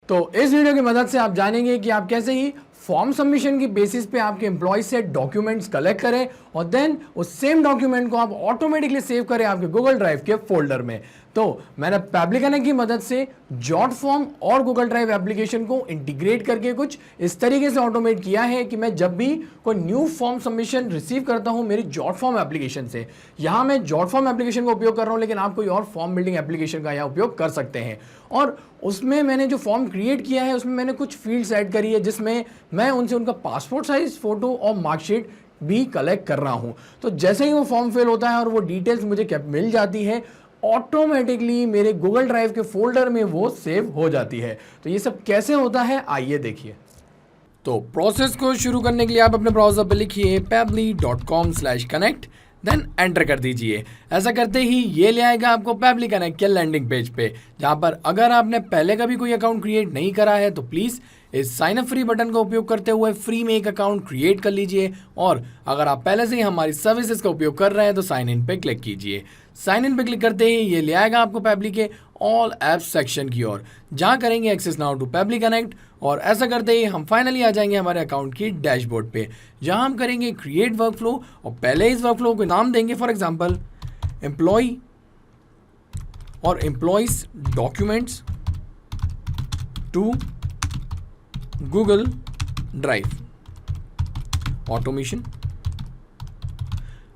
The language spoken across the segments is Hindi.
तो इस वीडियो की मदद से आप जानेंगे कि आप कैसे ही फॉर्म सबमिशन की बेसिस पे आपके एम्प्लॉय से डॉक्यूमेंट्स कलेक्ट करें और देन उस सेम डॉक्यूमेंट को आप ऑटोमेटिकली सेव करें आपके गूगल ड्राइव के फोल्डर में। तो मैंने पैब्लिक कनेक्ट की मदद से जॉट फॉर्म और गूगल ड्राइव एप्लीकेशन को इंटीग्रेट करके कुछ इस तरीके से ऑटोमेट किया है कि मैं जब भी कोई न्यू फॉर्म सबमिशन रिसीव करता हूं मेरी जॉट फॉर्म एप्लीकेशन से, यहां मैं जॉट फॉर्म एप्लीकेशन का उपयोग कर रहा हूं, लेकिन आप कोई और फॉर्म बिल्डिंग एप्लीकेशन का यहां उपयोग कर सकते हैं। और उसमें मैंने जो फॉर्म क्रिएट किया है उसमें मैंने कुछ फील्ड्स ऐड करी है जिसमें मैं उनसे उनका पासपोर्ट साइज फोटो और मार्कशीट भी कलेक्ट कर रहा हूं। तो जैसे ही वो फॉर्म फिल होता है और वो डिटेल्स मुझे मिल जाती है, ऑटोमेटिकली मेरे गूगल ड्राइव के फोल्डर में वो सेव हो जाती है। तो ये सब कैसे होता है आइए देखिए। तो प्रोसेस को शुरू करने के लिए आप अपने ब्राउजर पर लिखिए pabbly.com/connect, देन एंटर कर दीजिए। ऐसा करते ही ये ले आएगा आपको पैब्ली कनेक्ट के लैंडिंग पेज पे, जहां पर अगर आपने पहले कभी कोई अकाउंट क्रिएट नहीं करा है तो प्लीज़ इस साइन अप फ्री बटन का उपयोग करते हुए फ्री में एक अकाउंट क्रिएट कर लीजिए। और अगर आप पहले से ही हमारी सर्विसेज का उपयोग कर रहे हैं तो साइन इन पे क्लिक कीजिए। साइन इन पे क्लिक करते ही ये ले आएगा आपको पैब्ली के ऑल ऐप्स सेक्शन की ओर, जहां करेंगे access now to Pabbly Connect. और ऐसा करते ही हम फाइनली आ जाएंगे हमारे अकाउंट की डैशबोर्ड पे, जहां हम करेंगे क्रिएट वर्कफ्लो और पहले इस वर्कफ्लो को नाम देंगे फॉर एग्जांपल एम्प्लॉय और employees documents to Google Drive automation.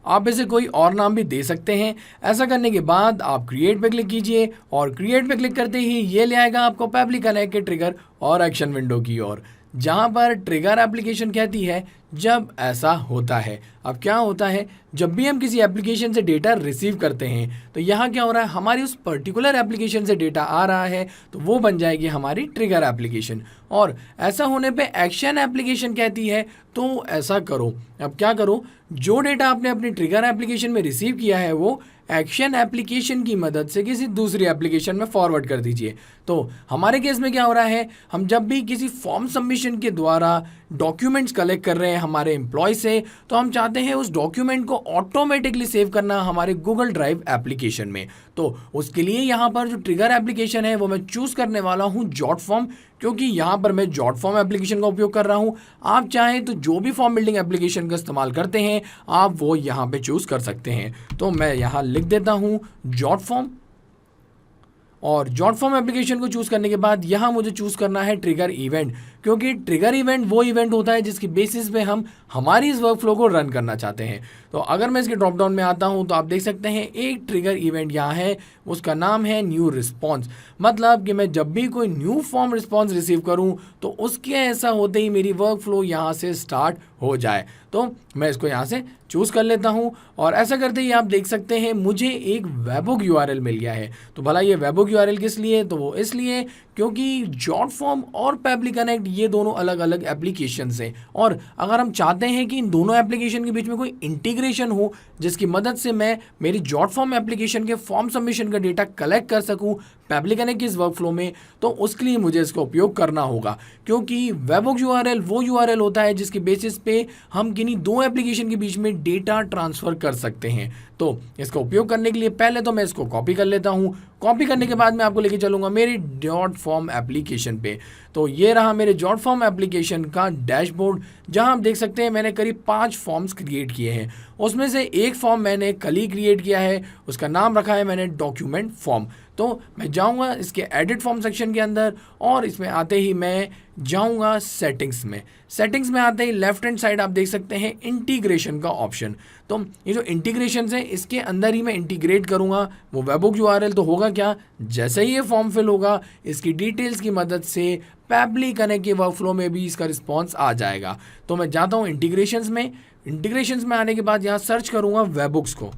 आप इसे कोई और नाम भी दे सकते हैं। ऐसा करने के बाद आप क्रिएट पे क्लिक कीजिए और क्रिएट पे क्लिक करते ही ये ले आएगा आपको पैब्ली कनेक्ट के ट्रिगर और एक्शन विंडो की ओर, जहां पर ट्रिगर एप्लीकेशन कहती है जब ऐसा होता है। अब क्या होता है, जब भी हम किसी एप्लीकेशन से डेटा रिसीव करते हैं तो यहाँ क्या हो रहा है, हमारी उस पर्टिकुलर एप्लीकेशन से डेटा आ रहा है तो वो बन जाएगी हमारी ट्रिगर एप्लीकेशन। और ऐसा होने पे एक्शन एप्लीकेशन कहती है तो ऐसा करो। अब क्या करो, जो डेटा आपने अपनी ट्रिगर एप्लीकेशन में रिसीव किया है वो एक्शन एप्लीकेशन की मदद से किसी दूसरी एप्लीकेशन में फॉरवर्ड कर दीजिए। तो हमारे केस में क्या हो रहा है, हम जब भी किसी फॉर्म सबमिशन के द्वारा डॉक्यूमेंट्स कलेक्ट कर रहे हैं हमारे एम्प्लॉय से, तो हम चाहते हैं उस डॉक्यूमेंट को ऑटोमेटिकली सेव करना हमारे गूगल ड्राइव एप्लीकेशन में। तो उसके लिए यहाँ पर जो ट्रिगर एप्लीकेशन है वो मैं चूज करने वाला हूँ जॉट फॉर्म, क्योंकि यहाँ पर मैं जॉट फॉर्म एप्लीकेशन का उपयोग कर रहा हूँ। आप चाहें तो जो भी फॉर्म बिल्डिंग एप्लीकेशन का इस्तेमाल करते हैं आप वो यहाँ पे चूज कर सकते हैं। तो मैं यहाँ लिख देता हूँ जॉट फॉर्म, और जॉट फॉर्म एप्लीकेशन को चूज करने के बाद यहाँ मुझे चूज करना है ट्रिगर इवेंट, क्योंकि ट्रिगर इवेंट वो इवेंट होता है जिसकी बेसिस पे हम हमारी इस वर्कफ्लो को रन करना चाहते हैं। तो अगर मैं इसके ड्रॉप डाउन में आता हूँ तो आप देख सकते हैं एक ट्रिगर इवेंट यहाँ है, उसका नाम है न्यू रिस्पॉन्स। मतलब कि मैं जब भी कोई न्यू फॉर्म रिस्पॉन्स रिसीव करूँ तो उसके ऐसा होते ही मेरी वर्कफ्लो यहाँ से स्टार्ट हो जाए। तो मैं इसको यहाँ से चूज कर लेता हूँ और ऐसा करते ही आप देख सकते हैं मुझे एक वेबहुक यूआरएल मिल गया है। तो भला ये वेबहुक यूआरएल किस लिए, तो वो इसलिए क्योंकि जॉट फॉर्म और पैब्ली कनेक्ट ये दोनों अलग अलग एप्लीकेशंस हैं, और अगर हम चाहते हैं कि इन दोनों एप्लीकेशन के बीच में कोई इंटीग्रेशन हो जिसकी मदद से मैं मेरी जॉट फॉर्म एप्लीकेशन के फॉर्म सबमिशन का डेटा कलेक्ट कर सकूं पैब्ली कनेक्ट की इस वर्कफ्लो में, तो उसके लिए मुझे इसका उपयोग करना होगा। क्योंकि वेबहुक यूआरएल वो यूआरएल होता है जिसके बेसिस पे हम किन्हीं दो एप्लीकेशन के बीच में डेटा ट्रांसफर कर सकते हैं। तो इसका उपयोग करने के लिए पहले तो मैं इसको कॉपी कर लेता हूँ। कॉपी करने के बाद मैं आपको लेके चलूंगा मेरी जॉट फॉर्म एप्लीकेशन पे। तो ये रहा मेरे जॉट फॉर्म एप्लीकेशन का डैशबोर्ड, जहां आप देख सकते हैं मैंने करीब 5 फॉर्म्स क्रिएट किए हैं। उसमें से एक फॉर्म मैंने कल ही क्रिएट किया है, उसका नाम रखा है मैंने डॉक्यूमेंट फॉर्म। तो मैं जाऊंगा इसके एडिट फॉर्म सेक्शन के अंदर और इसमें आते ही मैं जाऊंगा सेटिंग्स में। सेटिंग्स में आते ही लेफ्ट हैंड साइड आप देख सकते हैं इंटीग्रेशन का ऑप्शन। तो ये जो इंटीग्रेशन है इसके अंदर ही मैं इंटीग्रेट करूंगा वो वेबहुक यूआरएल। तो होगा क्या, जैसे ही ये फॉर्म फिल होगा इसकी डिटेल्स की मदद से पैब्ली कनेक्ट के वर्कफ्लो में भी इसका रिस्पॉन्स आ जाएगा। तो मैं जाता हूँ इंटीग्रेशंस में आने के बाद यहाँ सर्च करूंगा वेबहुक्स को।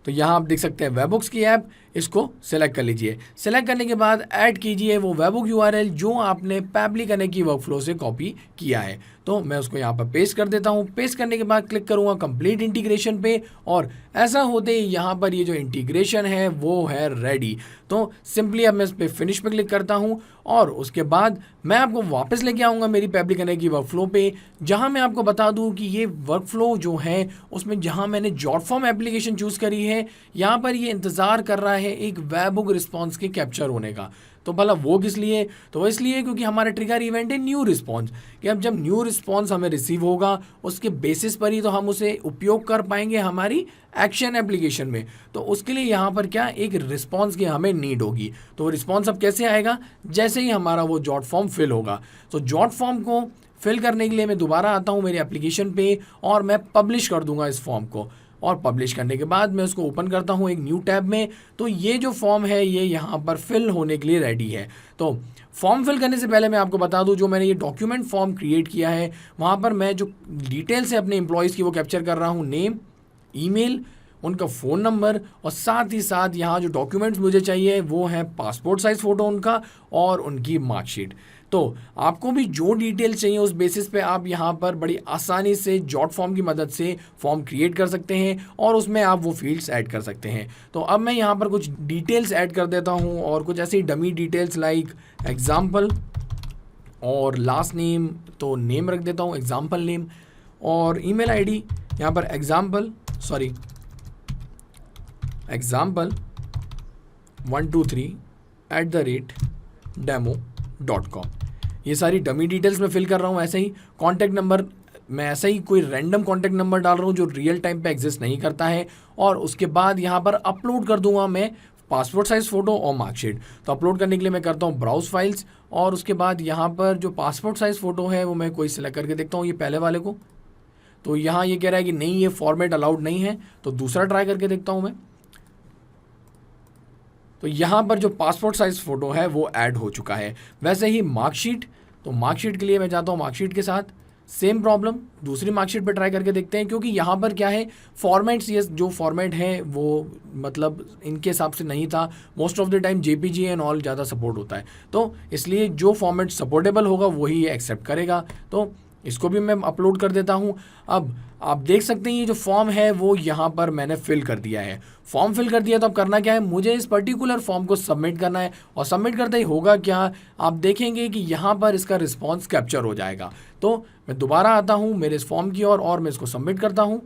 तो यहाँ आप देख सकते हैं वेबहुक्स की ऐप, इसको सेलेक्ट कर लीजिए। सेलेक्ट करने के बाद ऐड कीजिए वो वेबहुक यूआरएल जो आपने पैब्ली कनेक्ट की वर्कफ्लो से कॉपी किया है। तो मैं उसको यहाँ पर पेस्ट कर देता हूँ। पेस्ट करने के बाद क्लिक करूँगा कंप्लीट इंटीग्रेशन पे, और ऐसा होते ही यहाँ पर ये जो इंटीग्रेशन है वो है रेडी। तो सिंपली अब मैं इस पर फिनिश पे क्लिक करता हूँ और उसके बाद मैं आपको वापस लेके आऊँगा मेरी पैब्ली कनेक्ट की वर्कफ्लो पे, जहाँ मैं आपको बता दूँ कि ये वर्कफ्लो जो है उसमें जहाँ मैंने जॉट फॉर्म एप्लीकेशन चूज़ करी है यहाँ पर ये इंतज़ार कर रहा है एक वेबहुक रिस्पॉन्स के कैप्चर होने का। तो भला वो किस लिए? तो वो इसलिए क्योंकि हमारा ट्रिगर इवेंट है न्यू रिस्पॉन्स, कि अब जब न्यू रिस्पॉन्स हमें रिसीव होगा उसके बेसिस पर ही तो हम उसे उपयोग कर पाएंगे हमारी एक्शन एप्लीकेशन में। तो उसके लिए यहाँ पर क्या एक रिस्पॉन्स की हमें नीड होगी। तो रिस्पॉन्स अब कैसे आएगा? जैसे ही हमारा वो जॉट फॉर्म फिल होगा। तो जॉट फॉर्म को फिल करने के लिए मैं दोबारा आता हूँ मेरे एप्लीकेशन पे और मैं पब्लिश कर दूंगा इस फॉर्म को, और पब्लिश करने के बाद मैं उसको ओपन करता हूँ एक न्यू टैब में। तो ये जो फॉर्म है ये यहाँ पर फिल होने के लिए रेडी है। तो फॉर्म फिल करने से पहले मैं आपको बता दूं, जो मैंने ये डॉक्यूमेंट फॉर्म क्रिएट किया है वहाँ पर मैं जो डिटेल्स है अपने एम्प्लॉयज़ की वो कैप्चर कर रहा हूँ, नेम, ईमेल, उनका फ़ोन नंबर, और साथ ही साथ यहाँ जो डॉक्यूमेंट्स मुझे चाहिए वो है पासपोर्ट साइज़ फ़ोटो उनका और उनकी मार्कशीट। तो आपको भी जो डिटेल्स चाहिए उस बेसिस पे आप यहाँ पर बड़ी आसानी से जॉट फॉर्म की मदद से फॉर्म क्रिएट कर सकते हैं और उसमें आप वो फील्ड्स ऐड कर सकते हैं। तो अब मैं यहाँ पर कुछ डिटेल्स ऐड कर देता हूँ और कुछ ऐसी डमी डिटेल्स लाइक एग्जाम्पल और लास्ट नेम, तो नेम रख देता हूँ एग्जाम्पल नेम, और ईमेल आईडी यहाँ पर एग्जाम्पल 123@demo.com। ये सारी डमी डिटेल्स मैं फिल कर रहा हूँ। ऐसे ही कॉन्टैक्ट नंबर मैं ऐसा ही कोई रैंडम कॉन्टैक्ट नंबर डाल रहा हूँ जो रियल टाइम पे एग्जिस्ट नहीं करता है, और उसके बाद यहाँ पर अपलोड कर दूंगा मैं पासपोर्ट साइज़ फ़ोटो और मार्कशीट। तो अपलोड करने के लिए मैं करता हूँ ब्राउज फाइल्स, और उसके बाद यहाँ पर जो पासपोर्ट साइज़ फ़ोटो है वो मैं कोई सिलेक्ट करके देखता हूँ, ये पहले वाले को। तो यहाँ ये कह रहा है कि नहीं ये फॉर्मेट अलाउड नहीं है, तो दूसरा ट्राई करके देखता हूँ मैं। तो यहाँ पर जो पासपोर्ट साइज़ फ़ोटो है वो ऐड हो चुका है। वैसे ही मार्कशीट, तो मार्कशीट के लिए मैं जाता हूँ मार्कशीट के साथ, सेम प्रॉब्लम दूसरी मार्कशीट पे ट्राई करके देखते हैं, क्योंकि यहाँ पर क्या है फॉर्मेट्स, ये जो फॉर्मेट है वो मतलब इनके हिसाब से नहीं था। Most of the time JPG and all ज़्यादा सपोर्ट होता है, तो इसलिए जो फॉर्मेट सपोर्टेबल होगा वही ये एक्सेप्ट करेगा। तो इसको भी मैं अपलोड कर देता हूँ। अब आप देख सकते हैं ये जो फॉर्म है वो यहाँ पर मैंने फिल कर दिया है। फॉर्म फिल कर दिया तो अब करना क्या है, मुझे इस पर्टिकुलर फॉर्म को सबमिट करना है, और सबमिट करते ही होगा क्या, आप देखेंगे कि यहाँ पर इसका रिस्पॉन्स कैप्चर हो जाएगा। तो मैं दोबारा आता हूँ मेरे इस फॉर्म की ओर और मैं इसको सबमिट करता हूँ,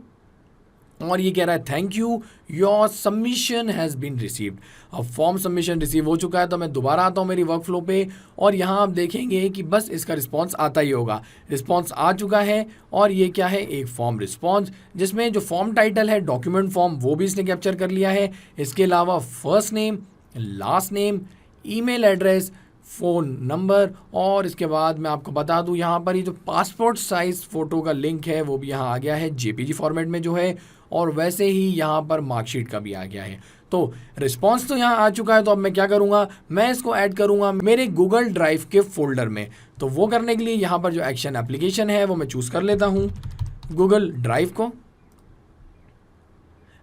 और ये कह रहा है thank you your submission has been received. अब फॉर्म सबमिशन रिसीव हो चुका है। तो मैं दोबारा आता हूँ मेरी वर्क फ्लो पे, और यहाँ आप देखेंगे कि बस इसका रिस्पॉन्स आता ही होगा। रिस्पॉन्स आ चुका है, और ये क्या है एक फॉर्म रिस्पॉन्स, जिसमें जो फॉर्म टाइटल है डॉक्यूमेंट फॉर्म वो भी इसने कैप्चर कर लिया है। इसके अलावा first name, last name, email address, phone number, और इसके बाद मैं आपको बता दूं यहाँ पर ये जो पासपोर्ट साइज़ फ़ोटो का लिंक है वो भी यहाँ आ गया है जेपीजी फॉर्मेट में जो है, और वैसे ही यहाँ पर मार्कशीट का भी आ गया है। तो रिस्पॉन्स तो यहाँ आ चुका है। तो अब मैं क्या करूँगा, मैं इसको ऐड करूँगा मेरे गूगल ड्राइव के फोल्डर में। तो वो करने के लिए यहाँ पर जो एक्शन एप्लीकेशन है वो मैं चूज़ कर लेता हूँ गूगल ड्राइव को।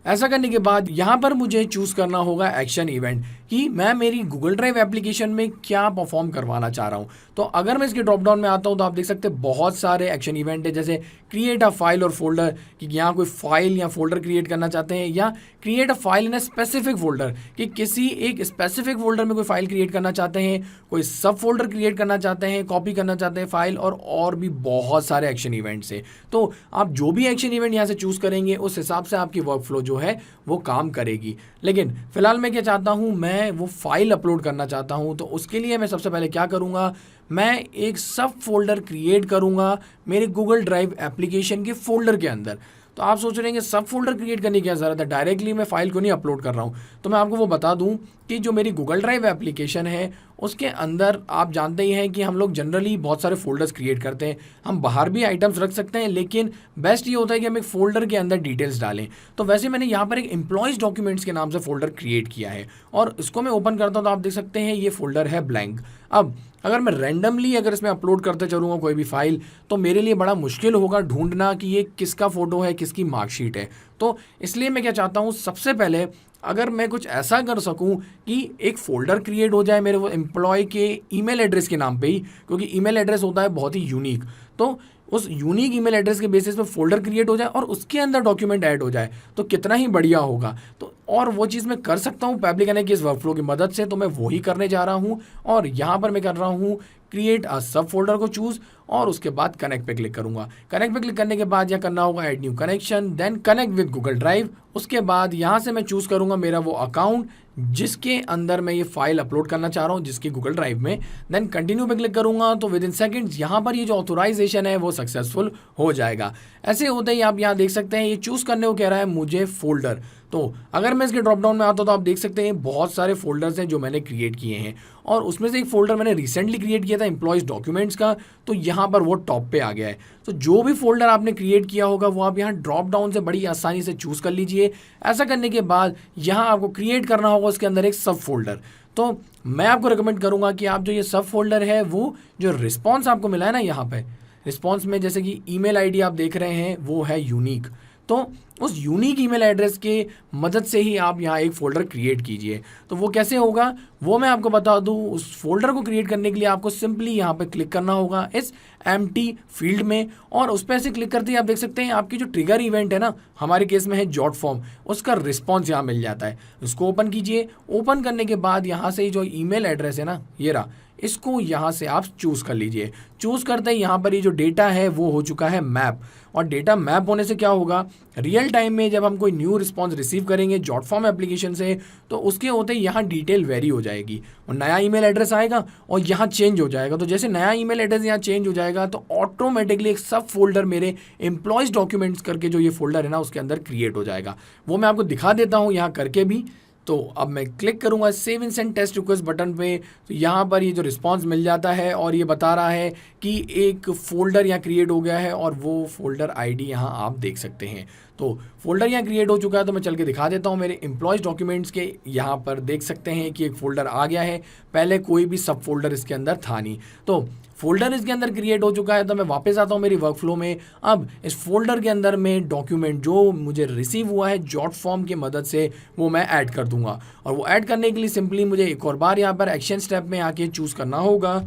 ऐसा करने के बाद यहाँ पर मुझे चूज़ करना होगा एक्शन इवेंट, कि मैं मेरी गूगल ड्राइव एप्लीकेशन में क्या परफॉर्म करवाना चाह रहा हूँ। तो अगर मैं इसके ड्रॉप डाउन में आता हूँ तो आप देख सकते हैं बहुत सारे एक्शन इवेंट है, जैसे क्रिएट अ फाइल और फोल्डर, कि यहाँ कोई फाइल या फोल्डर क्रिएट करना चाहते हैं, या create a file in a specific folder, कि किसी एक स्पेसिफिक फोल्डर में कोई फाइल क्रिएट करना चाहते हैं, कोई सब फोल्डर क्रिएट करना चाहते हैं, कॉपी करना चाहते हैं फाइल, और भी बहुत सारे एक्शन इवेंट्स है। तो आप जो भी एक्शन इवेंट यहाँ से चूज़ करेंगे उस हिसाब से आपकी वर्क फ्लो जो है वो काम करेगी। लेकिन फिलहाल मैं क्या चाहता हूँ, मैं वो फाइल अपलोड करना चाहता हूँ। तो उसके लिए मैं सबसे पहले क्या करूँगा, मैं एक सब फोल्डर क्रिएट करूँगा मेरे गूगल ड्राइव एप्लीकेशन के फोल्डर के अंदर। तो आप सोच रहे हैं सब फोल्डर क्रिएट करने की क्या ज़रूरत है, डायरेक्टली मैं फाइल को नहीं अपलोड कर रहा हूँ। तो मैं आपको वो बता दूँ कि जो मेरी गूगल ड्राइव एप्लीकेशन है उसके अंदर आप जानते ही हैं कि हम लोग जनरली बहुत सारे फोल्डर्स क्रिएट करते हैं। हम बाहर भी आइटम्स रख सकते हैं, लेकिन बेस्ट ये होता है कि हम एक फ़ोल्डर के अंदर डिटेल्स डालें। तो वैसे मैंने यहाँ पर एक एम्प्लॉयज़ डॉक्यूमेंट्स के नाम से फ़ोल्डर क्रिएट किया है, और इसको मैं ओपन करता हूँ तो आप देख सकते हैं ये फ़ोल्डर है ब्लैंक। अब अगर मैं रैंडमली अगर इसमें अपलोड करते चलूँगा कोई भी फाइल, तो मेरे लिए बड़ा मुश्किल होगा ढूंढना कि ये किसका फ़ोटो है, किसकी मार्कशीट है। तो इसलिए मैं क्या चाहता हूँ, सबसे पहले अगर मैं कुछ ऐसा कर सकूं कि एक फ़ोल्डर क्रिएट हो जाए मेरे वो एम्प्लॉय के ईमेल एड्रेस के नाम पे ही, क्योंकि ईमेल एड्रेस होता है बहुत ही यूनिक। तो उस यूनिक ईमेल एड्रेस के बेसिस पे फ़ोल्डर क्रिएट हो जाए और उसके अंदर डॉक्यूमेंट ऐड हो जाए तो कितना ही बढ़िया होगा। तो और वो चीज़ मैं कर सकता हूँ पब्लिक एनए की इस वर्कफ्लो की मदद से, तो मैं वही करने जा रहा हूँ। और यहाँ पर मैं कर रहा हूँ क्रिएट अ सब फोल्डर को चूज, और उसके बाद कनेक्ट पे क्लिक करूंगा। कनेक्ट पे क्लिक करने के बाद यह करना होगा add new connection, then connect with Google Drive. उसके बाद यहाँ से मैं चूज करूंगा मेरा वो अकाउंट जिसके अंदर मैं ये फाइल अपलोड करना चाह रहा हूँ, जिसकी गूगल ड्राइव में। देन कंटिन्यू पे क्लिक करूंगा तो विद इन सेकेंड्स यहाँ पर ये जो ऑथोराइजेशन है वो सक्सेसफुल हो जाएगा। ऐसे होते ही आप यहाँ देख सकते हैं ये चूज करने को कह रहा है मुझे फोल्डर। तो अगर मैं इसके ड्रॉप डाउन में आता हूँ तो आप देख सकते हैं बहुत सारे फोल्डर्स हैं जो मैंने क्रिएट किए हैं, और उसमें से एक फोल्डर मैंने रिसेंटली क्रिएट किया था एम्प्लॉयज डॉक्यूमेंट्स का, तो यहाँ पर वो टॉप पे आ गया है। तो जो भी फोल्डर आपने क्रिएट किया होगा वो आप यहाँ ड्रॉप डाउन से बड़ी आसानी से चूज कर लीजिए। ऐसा करने के बाद यहाँ आपको क्रिएट करना होगा उसके अंदर एक सब फोल्डर। तो मैं आपको रिकमेंड करूंगा कि आप जो ये सब फोल्डर है वो जो रिस्पॉन्स आपको मिला है ना, यहाँ पे रिस्पॉन्स में जैसे कि ईमेल आईडी आप देख रहे हैं वो है यूनिक, तो उस यूनिक ईमेल एड्रेस के मदद से ही आप यहाँ एक फ़ोल्डर क्रिएट कीजिए। तो वो कैसे होगा वो मैं आपको बता दूँ। उस फोल्डर को क्रिएट करने के लिए आपको सिंपली यहाँ पे क्लिक करना होगा इस एम्प्टी फील्ड में, और उस पर ऐसे क्लिक करते ही आप देख सकते हैं आपकी जो ट्रिगर इवेंट है ना, हमारे केस में है जॉट फॉर्म, उसका रिस्पॉन्स यहाँ मिल जाता है। उसको ओपन कीजिए। ओपन करने के बाद यहाँ से जो ईमेल एड्रेस है ना, ये रहा, इसको यहाँ से आप चूज़ कर लीजिए। चूज़ करते ही यहाँ पर ये जो डेटा है वो हो चुका है मैप, और डेटा मैप होने से क्या होगा, रियल टाइम में जब हम कोई न्यू रिस्पॉन्स रिसीव करेंगे जॉट फॉर्म एप्लीकेशन से, तो उसके होते ही यहाँ डिटेल वेरी हो जाएगी और नया ईमेल एड्रेस आएगा और यहाँ चेंज हो जाएगा। तो जैसे नया ईमेल एड्रेस यहाँ चेंज हो जाएगा तो ऑटोमेटिकली एक सब फोल्डर मेरे एम्प्लॉयज़ डॉक्यूमेंट्स करके जो ये फोल्डर है ना उसके अंदर क्रिएट हो जाएगा। वो मैं आपको दिखा देता हूँ यहाँ करके भी। तो अब मैं क्लिक करूंगा save and send test request button पे, तो यहाँ पर ये जो रिस्पांस मिल जाता है और ये बता रहा है कि एक फ़ोल्डर यहाँ क्रिएट हो गया है, और वो फोल्डर आईडी यहाँ आप देख सकते हैं। तो फोल्डर यहाँ क्रिएट हो चुका है। तो मैं चल के दिखा देता हूँ मेरे एम्प्लॉयज़ डॉक्यूमेंट्स के, यहाँ पर देख सकते हैं कि एक फ़ोल्डर आ गया है। पहले कोई भी सब फोल्डर इसके अंदर था नहीं, तो फोल्डर इसके अंदर क्रिएट हो चुका है। तो मैं वापस आता हूँ मेरी वर्कफ्लो में। अब इस फोल्डर के अंदर में डॉक्यूमेंट जो मुझे रिसीव हुआ है जॉट फॉर्म की मदद से वो मैं ऐड कर दूंगा, और वो ऐड करने के लिए सिंपली मुझे एक और बार यहाँ पर एक्शन स्टेप में आके चूज़ करना होगा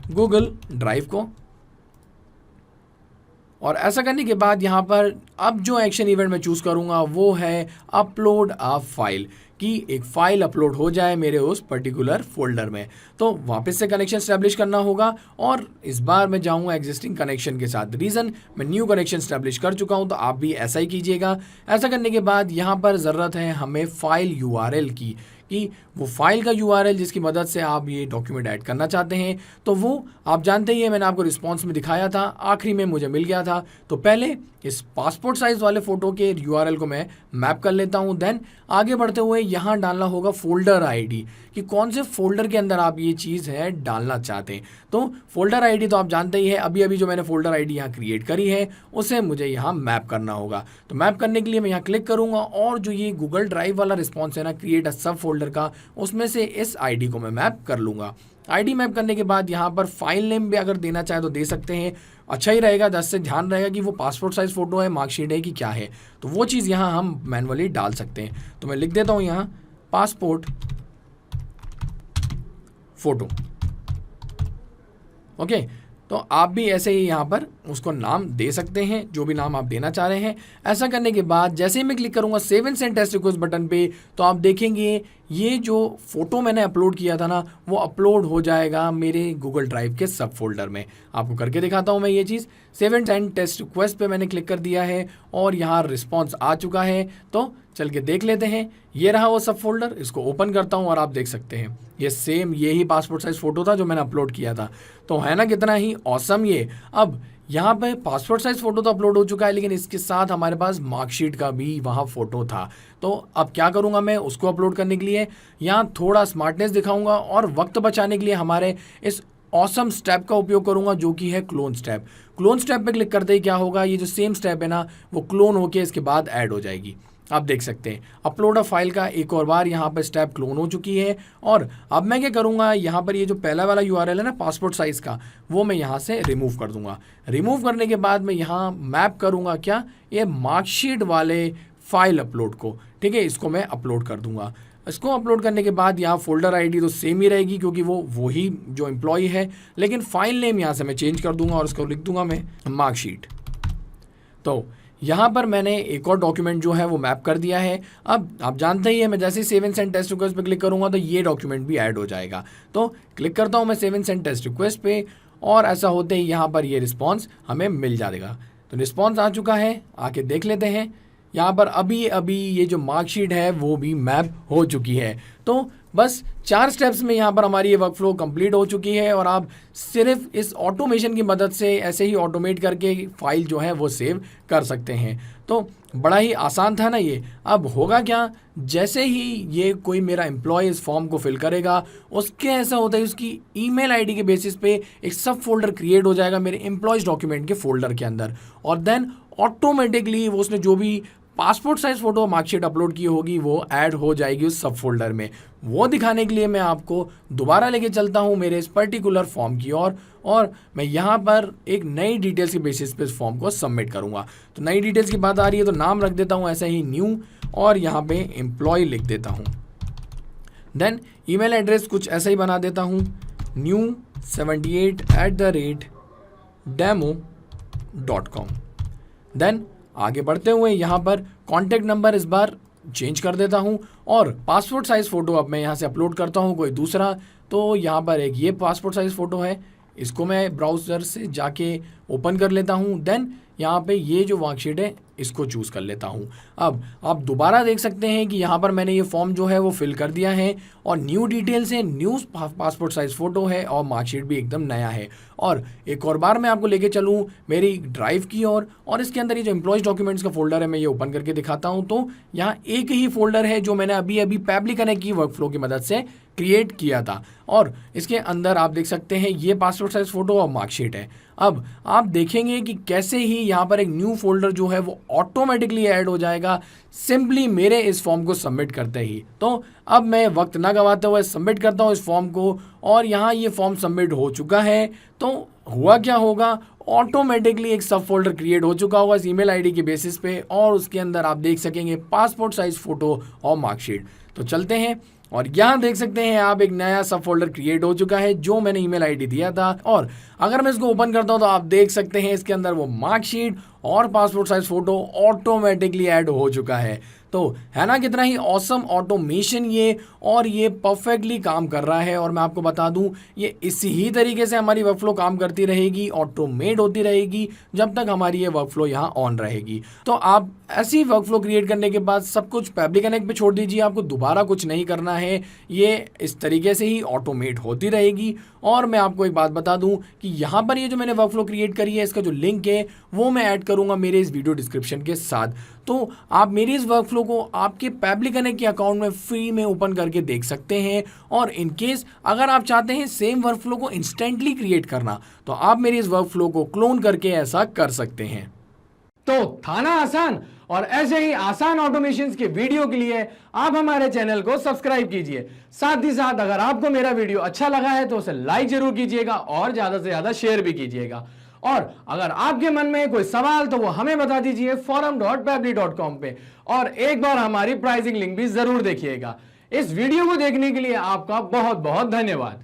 गूगल ड्राइव को। और ऐसा करने के बाद यहाँ पर अब जो एक्शन इवेंट मैं चूज़ करूँगा वो है अपलोड अ फाइल, कि एक फ़ाइल अपलोड हो जाए मेरे उस पर्टिकुलर फोल्डर में। तो वापस से कनेक्शन स्टैब्लिश करना होगा, और इस बार मैं जाऊँगा एग्जिस्टिंग कनेक्शन के साथ। रीज़न मैं न्यू कनेक्शन स्टैब्लिश कर चुका हूँ, तो आप भी ऐसा ही कीजिएगा। ऐसा करने के बाद यहाँ पर ज़रूरत है हमें फ़ाइल URL की, कि वो फाइल का URL जिसकी मदद से आप ये डॉक्यूमेंट ऐड करना चाहते हैं। तो वो आप जानते ही हैं, मैंने आपको रिस्पॉन्स में दिखाया था, आखिरी में मुझे मिल गया था। तो पहले इस पासपोर्ट साइज़ वाले फ़ोटो के URL को मैं मैप कर लेता हूँ। देन आगे बढ़ते हुए यहाँ डालना होगा फोल्डर ID, कि कौन से फोल्डर के अंदर आप ये चीज़ है डालना चाहते हैं। तो फोल्डर ID तो आप जानते ही हैं, अभी अभी जो मैंने फोल्डर ID यहाँ क्रिएट करी है उसे मुझे यहाँ मैप करना होगा। तो मैप करने के लिए मैं यहाँ क्लिक करूँगा, और जो ये गूगल ड्राइव वाला रिस्पॉन्स है ना क्रिएट अ सब फोल्डर का, उसमें से इस ID को मैं मैप कर लूँगा। ID मैप करने के बाद यहाँ पर फाइल नेम भी अगर देना चाहे तो दे सकते हैं, अच्छा ही रहेगा। दस से ध्यान रहेगा कि वो पासपोर्ट साइज़ फ़ोटो है, मार्कशीट है कि क्या है, तो वो चीज़ यहाँ हम मैनुअली डाल सकते हैं। तो मैं लिख देता हूँ यहाँ पासपोर्ट फ़ोटो। ओके, तो आप भी ऐसे ही यहाँ पर उसको नाम दे सकते हैं, जो भी नाम आप देना चाह रहे हैं। ऐसा करने के बाद जैसे ही मैं क्लिक करूँगा save and send test request button पे, तो आप देखेंगे ये जो फोटो मैंने अपलोड किया था ना वो अपलोड हो जाएगा मेरे गूगल ड्राइव के सब फोल्डर में। आपको करके दिखाता हूँ मैं ये चीज़। Save and send test request पे मैंने क्लिक कर दिया है और यहाँ रिस्पॉन्स आ चुका है। तो चल के देख लेते हैं। ये रहा वो सब फोल्डर, इसको ओपन करता हूँ और आप देख सकते हैं ये सेम यही पासपोर्ट साइज फ़ोटो था जो मैंने अपलोड किया था। तो है ना कितना ही ऑसम ये। अब यहाँ पे पासपोर्ट साइज फ़ोटो तो अपलोड हो चुका है, लेकिन इसके साथ हमारे पास मार्कशीट का भी वहाँ फ़ोटो था। तो अब क्या करूँगा मैं उसको अपलोड करने के लिए यहाँ थोड़ा स्मार्टनेस दिखाऊँगा और वक्त बचाने के लिए हमारे इस ऑसम स्टेप का उपयोग करूँगा, जो कि है क्लोन स्टेप। क्लोन स्टेप पे क्लिक करते ही क्या होगा, ये जो सेम स्टेप है ना वो क्लोन होके इसके बाद ऐड हो जाएगी। आप देख सकते हैं अपलोड अ फाइल का एक और बार यहाँ पर स्टेप क्लोन हो चुकी है। और अब मैं क्या करूँगा, यहाँ पर ये जो पहला वाला URL है ना पासपोर्ट साइज़ का, वो मैं यहाँ से रिमूव कर दूँगा। रिमूव करने के बाद मैं यहाँ मैप करूँगा क्या, ये मार्कशीट वाले फाइल अपलोड को, ठीक है, इसको मैं अपलोड कर दूँगा। इसको अपलोड करने के बाद यहाँ फोल्डर ID तो सेम ही रहेगी क्योंकि वो वही जो एम्प्लॉय है, लेकिन फाइल नेम यहाँ से मैं चेंज कर दूँगा और उसको लिख दूँगा मैं मार्कशीट। तो यहाँ पर मैंने एक और डॉक्यूमेंट जो है वो मैप कर दिया है। अब आप जानते ही है, मैं जैसे ही save and send test request पे क्लिक करूँगा तो ये डॉक्यूमेंट भी ऐड हो जाएगा। तो क्लिक करता हूँ मैं save and send test request पे, और ऐसा होते ही यहाँ पर ये रिस्पॉन्स हमें मिल जाएगा। तो रिस्पॉन्स आ चुका है, आके देख लेते हैं। यहाँ पर अभी अभी ये जो मार्कशीट है वो भी मैप हो चुकी है। तो बस 4 स्टेप्स में यहाँ पर हमारी ये वर्कफ्लो कंप्लीट हो चुकी है, और आप सिर्फ इस ऑटोमेशन की मदद से ऐसे ही ऑटोमेट करके फाइल जो है वो सेव कर सकते हैं। तो बड़ा ही आसान था ना ये। अब होगा क्या, जैसे ही ये कोई मेरा एम्प्लॉय इस फॉर्म को फिल करेगा, उसके ऐसा होता है उसकी ईमेल आईडी के बेसिस पे एक सब फोल्डर क्रिएट हो जाएगा मेरे एम्प्लॉयज डॉक्यूमेंट के फोल्डर के अंदर, और देन ऑटोमेटिकली वो उसने जो भी passport size photo marksheet upload की होगी वो ऐड हो जाएगी उस सब फोल्डर में। वो दिखाने के लिए मैं आपको दोबारा लेके चलता हूँ मेरे इस पर्टिकुलर फॉर्म की ओर, और मैं यहाँ पर एक नई डिटेल्स के बेसिस पे इस फॉर्म को सबमिट करूँगा। तो नई डिटेल्स की बात आ रही है तो नाम रख देता हूँ ऐसे ही न्यू, और यहाँ पे एम्प्लॉय लिख देता हूँ। देन ईमेल एड्रेस कुछ ऐसा ही बना देता हूँ, new78@demo.com। देन आगे बढ़ते हुए यहाँ पर कॉन्टैक्ट नंबर इस बार चेंज कर देता हूँ, और पासपोर्ट साइज़ फ़ोटो अब मैं यहाँ से अपलोड करता हूँ कोई दूसरा। तो यहाँ पर एक ये पासपोर्ट साइज़ फ़ोटो है, इसको मैं ब्राउज़र से जाके ओपन कर लेता हूँ। देन यहाँ पे ये जो वर्कशीट है इसको चूज़ कर लेता हूँ। अब आप दोबारा देख सकते हैं कि यहाँ पर मैंने ये फॉर्म जो है वो फिल कर दिया है, और न्यू डिटेल्स है, न्यू पासपोर्ट साइज़ फ़ोटो है, और मार्कशीट भी एकदम नया है। और एक और बार मैं आपको लेके चलूँ मेरी ड्राइव की ओर, और इसके अंदर ये जो एम्प्लॉयज डॉक्यूमेंट्स का फोल्डर है मैं ये ओपन करके दिखाता हूँ। तो यहाँ एक ही फोल्डर है जो मैंने अभी अभी पैबली कनेक्ट की वर्कफ्लो की मदद से क्रिएट किया था, और इसके अंदर आप देख सकते हैं ये पासपोर्ट साइज फ़ोटो और मार्कशीट है। अब आप देखेंगे कि कैसे ही यहाँ पर एक न्यू फोल्डर जो है वो ऑटोमेटिकली ऐड हो जाएगा सिंपली मेरे इस फॉर्म को सबमिट करते ही। तो अब मैं वक्त ना गवाते हुए सबमिट करता हूँ इस फॉर्म को, और यहाँ ये फॉर्म सबमिट हो चुका है। तो हुआ क्या होगा, ऑटोमेटिकली एक सब फोल्डर क्रिएट हो चुका होगा इस ईमेल आईडी के बेसिस पे, और उसके अंदर आप देख सकेंगे पासपोर्ट साइज फ़ोटो और मार्कशीट। तो चलते हैं, और यहाँ देख सकते हैं आप एक नया सब फोल्डर क्रिएट हो चुका है जो मैंने ईमेल आईडी दिया था, और अगर मैं इसको ओपन करता हूँ तो आप देख सकते हैं इसके अंदर वो मार्कशीट और passport size photo automatically add हो चुका है। तो है ना कितना ही ऑसम ऑटोमेशन ये, और ये परफेक्टली काम कर रहा है। और मैं आपको बता दूं ये इसी ही तरीके से हमारी वर्कफ्लो काम करती रहेगी, ऑटोमेट होती रहेगी जब तक हमारी ये वर्कफ्लो यहाँ ऑन रहेगी। तो आप ऐसी वर्कफ्लो क्रिएट करने के बाद सब कुछ पैबली कनेक्ट पे छोड़ दीजिए, आपको दोबारा कुछ नहीं करना है, ये इस तरीके से ही ऑटोमेट होती रहेगी। और मैं आपको एक बात बता दूं कि यहाँ पर ये जो मैंने वर्कफ्लो क्रिएट करी है इसका जो लिंक है वो मैं ऐड करूँगा मेरे इस वीडियो डिस्क्रिप्शन के साथ। तो आप मेरी इस वर्कफ्लो को आपके पैबली कनेक्ट के अकाउंट में फ्री में ओपन करके देख सकते हैं, और इन केस अगर आप चाहते हैं सेम वर्कफ्लो को इंस्टेंटली क्रिएट करना तो आप मेरी इस वर्कफ्लो को क्लोन करके ऐसा कर सकते हैं। तो था ना आसान, और ऐसे ही आसान ऑटोमेशंस के वीडियो के लिए आप हमारे चैनल को सब्सक्राइब कीजिए। साथ ही साथ अगर आपको मेरा वीडियो अच्छा लगा है तो उसे लाइक जरूर कीजिएगा, और ज्यादा से ज्यादा शेयर भी कीजिएगा। और अगर आपके मन में कोई सवाल तो वो हमें बता दीजिए forum.pabbly.com पे, और एक बार हमारी प्राइसिंग लिंक भी जरूर देखिएगा। इस वीडियो को देखने के लिए आपका बहुत बहुत धन्यवाद।